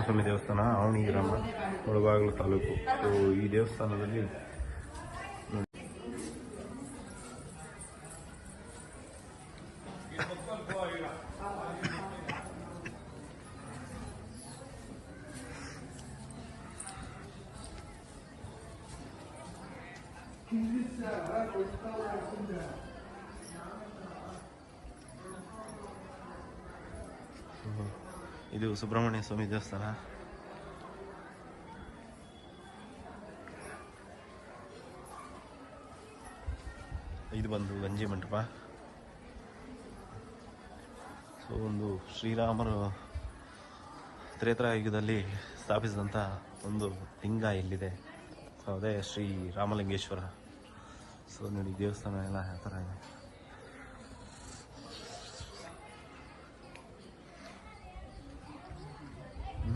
ಸ್ವಾಮಿ ದೇವಸ್ಥಾನ, ಆವಣಿ ಗ್ರಾಮ, ಮುಳಬಾಗಿಲು ತಾಲೂಕು. ಸೊ ಈ ದೇವಸ್ಥಾನದಲ್ಲಿ ಇದು ಸುಬ್ರಹ್ಮಣ್ಯ ಸ್ವಾಮಿ ದೇವಸ್ಥಾನ. ಇದು ಬಂದು ಗಂಜಿ ಮಂಟಪ. ಸೊ ಒಂದು ಶ್ರೀರಾಮರು ತ್ರೇತಾಯುಗದಲ್ಲಿ ಸ್ಥಾಪಿಸಿದಂಥ ಒಂದು ಲಿಂಗ ಇಲ್ಲಿದೆ. ಸೊ ಅದೇ ಶ್ರೀ ರಾಮಲಿಂಗೇಶ್ವರ. ಸೊ ನೋಡಿ ದೇವಸ್ಥಾನ ಎಲ್ಲ ಯಾವ ಥರ ಇದೆ.